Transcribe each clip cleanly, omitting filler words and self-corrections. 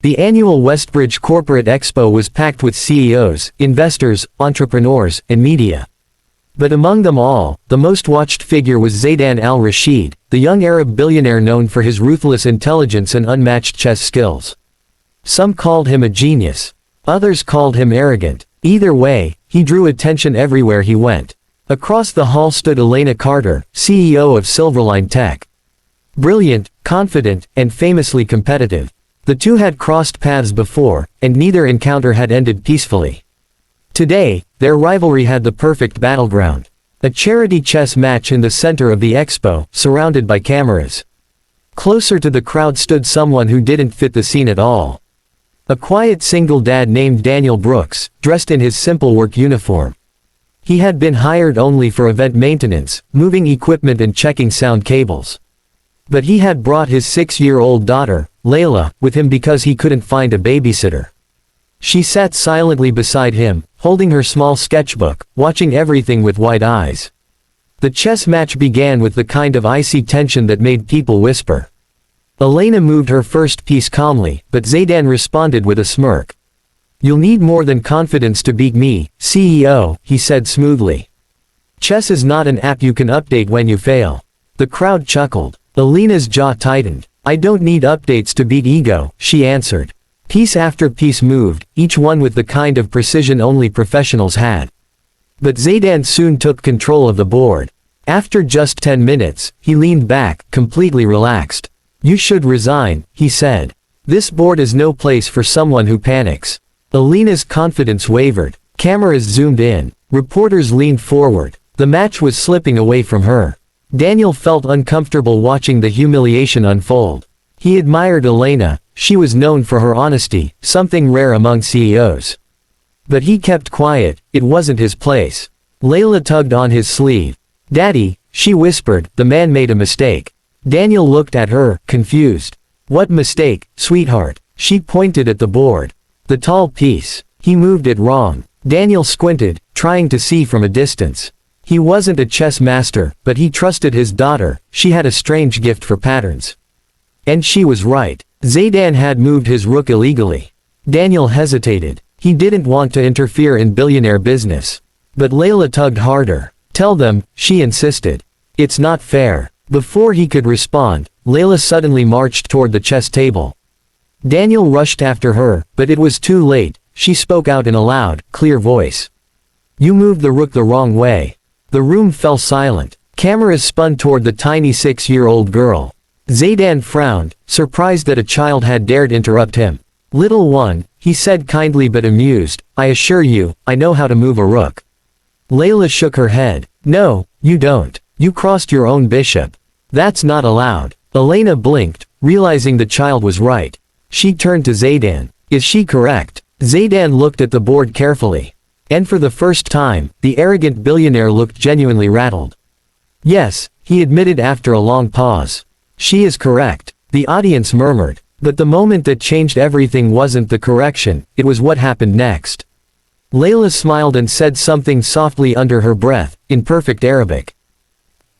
The annual Westbridge Corporate Expo was packed with CEOs, investors, entrepreneurs, and media. But among them all, the most watched figure was Zaydan al-Rashid, the young Arab billionaire known for his ruthless intelligence and unmatched chess skills. Some called him a genius. Others called him arrogant. Either way, he drew attention everywhere he went. Across the hall stood Elena Carter, CEO of Silverline Tech. Brilliant, confident, and famously competitive. The two had crossed paths before, and neither encounter had ended peacefully. Today, their rivalry had the perfect battleground. A charity chess match in the center of the expo, surrounded by cameras. Closer to the crowd stood someone who didn't fit the scene at all. A quiet single dad named Daniel Brooks, dressed in his simple work uniform. He had been hired only for event maintenance, moving equipment and checking sound cables. But he had brought his 6-year-old daughter, Layla, with him because he couldn't find a babysitter. She sat silently beside him, holding her small sketchbook, watching everything with wide eyes. The chess match began with the kind of icy tension that made people whisper. Elena moved her first piece calmly, but Zaydan responded with a smirk. "You'll need more than confidence to beat me, CEO," he said smoothly. "Chess is not an app you can update when you fail." The crowd chuckled. Elena's jaw tightened. "I don't need updates to beat ego," she answered. Piece after piece moved, each one with the kind of precision only professionals had. But Zaydan soon took control of the board. After just 10 minutes, he leaned back, completely relaxed. "You should resign," he said. "This board is no place for someone who panics." Elena's confidence wavered. Cameras zoomed in. Reporters leaned forward. The match was slipping away from her. Daniel felt uncomfortable watching the humiliation unfold. He admired Elena. She was known for her honesty, something rare among CEOs. But he kept quiet, it wasn't his place. Layla tugged on his sleeve. "Daddy," she whispered, "the man made a mistake." Daniel looked at her, confused. "What mistake, sweetheart?" She pointed at the board. "The tall piece. He moved it wrong." Daniel squinted, trying to see from a distance. He wasn't a chess master, but he trusted his daughter. She had a strange gift for patterns. And she was right. Zaydan had moved his rook illegally. Daniel hesitated. He didn't want to interfere in billionaire business. But Layla tugged harder. "Tell them," she insisted. "It's not fair." Before he could respond, Layla suddenly marched toward the chess table. Daniel rushed after her, but it was too late. She spoke out in a loud, clear voice. "You moved the rook the wrong way." The room fell silent. Cameras spun toward the tiny 6-year-old girl. Zaydan frowned, surprised that a child had dared interrupt him. "Little one," he said kindly but amused, "I assure you, I know how to move a rook." Layla shook her head. "No, you don't. You crossed your own bishop. That's not allowed." Elena blinked, realizing the child was right. She turned to Zaydan. "Is she correct?" Zaydan looked at the board carefully. And for the first time, the arrogant billionaire looked genuinely rattled. "Yes," he admitted after a long pause. "She is correct." The audience murmured. But the moment that changed everything wasn't the correction, it was what happened next. Layla smiled and said something softly under her breath, in perfect Arabic.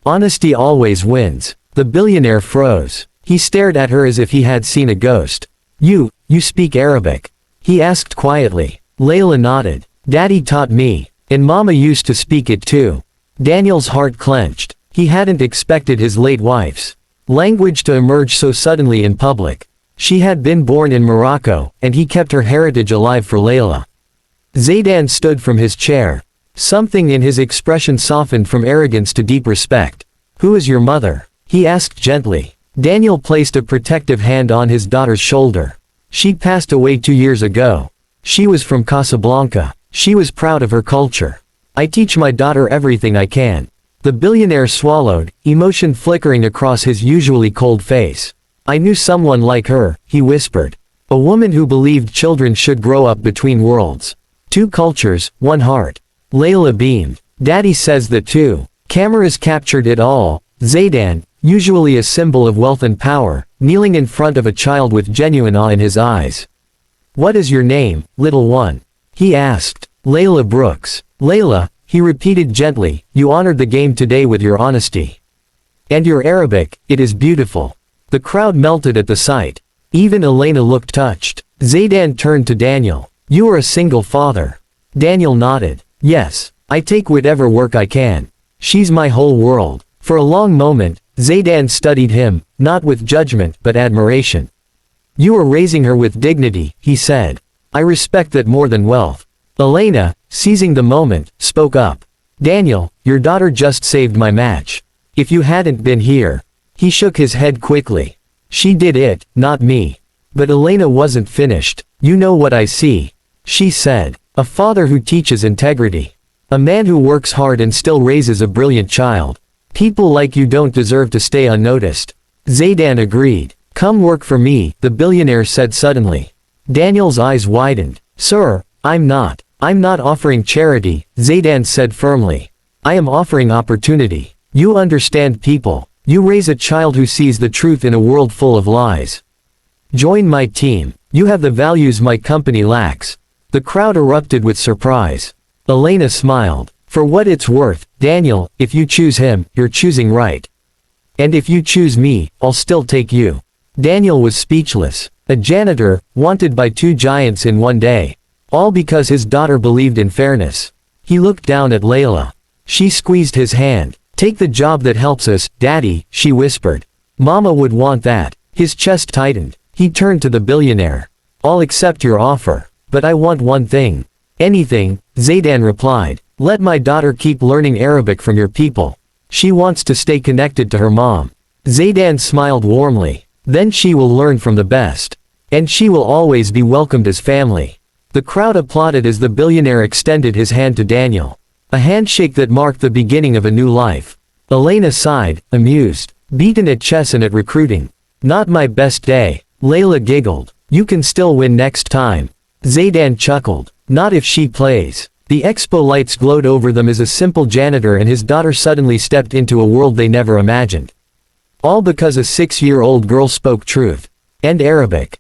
"Honesty always wins." The billionaire froze. He stared at her as if he had seen a ghost. You speak Arabic?" he asked quietly. Layla nodded. "Daddy taught me. And Mama used to speak it too." Daniel's heart clenched. He hadn't expected his late wife's language to emerge so suddenly in public. She had been born in Morocco, and he kept her heritage alive for Layla. Zaydan stood from his chair. Something in his expression softened from arrogance to deep respect. "Who is your mother?" he asked gently. Daniel placed a protective hand on his daughter's shoulder. "She passed away 2 years ago. She was from Casablanca. She was proud of her culture. I teach my daughter everything I can." The billionaire swallowed, emotion flickering across his usually cold face. "I knew someone like her," he whispered. "A woman who believed children should grow up between worlds. 2 cultures, 1 heart." Layla beamed. "Daddy says that too." Cameras captured it all. Zaydan, usually a symbol of wealth and power, kneeling in front of a child with genuine awe in his eyes. "What is your name, little one?" he asked. "Layla Brooks." "Layla," he repeated gently, "you honored the game today with your honesty. And your Arabic, it is beautiful." The crowd melted at the sight. Even Elena looked touched. Zaydan turned to Daniel. You are a single father. Daniel nodded. Yes, I take whatever work I can. She's my whole world. For a long moment, Zaydan studied him, not with judgment but admiration. You are raising her with dignity, he said. I respect that more than wealth. Elena, seizing the moment, spoke up. Daniel, your daughter just saved my match. If you hadn't been here. He shook his head quickly. She did it, not me. But Elena wasn't finished. You know what I see. She said. A father who teaches integrity. A man who works hard and still raises a brilliant child. People like you don't deserve to stay unnoticed. Zaydan agreed. Come work for me, the billionaire said suddenly. Daniel's eyes widened. Sir, I'm not offering charity, Zaydan said firmly. I am offering opportunity. You understand people. You raise a child who sees the truth in a world full of lies. Join my team. You have the values my company lacks. The crowd erupted with surprise. Elena smiled. For what it's worth, Daniel, if you choose him, you're choosing right. And if you choose me, I'll still take you. Daniel was speechless. A janitor, wanted by two giants in one day. All because his daughter believed in fairness. He looked down at Layla. She squeezed his hand. Take the job that helps us, Daddy, she whispered. Mama would want that. His chest tightened. He turned to the billionaire. I'll accept your offer. But I want one thing. Anything, Zaydan replied. Let my daughter keep learning Arabic from your people. She wants to stay connected to her mom. Zaydan smiled warmly. Then she will learn from the best. And she will always be welcomed as family. The crowd applauded as the billionaire extended his hand to Daniel. A handshake that marked the beginning of a new life. Elena sighed, amused. Beaten at chess and at recruiting. Not my best day. Layla giggled. You can still win next time. Zaydan chuckled. Not if she plays. The expo lights glowed over them as a simple janitor and his daughter suddenly stepped into a world they never imagined. All because a 6-year-old girl spoke truth. And Arabic.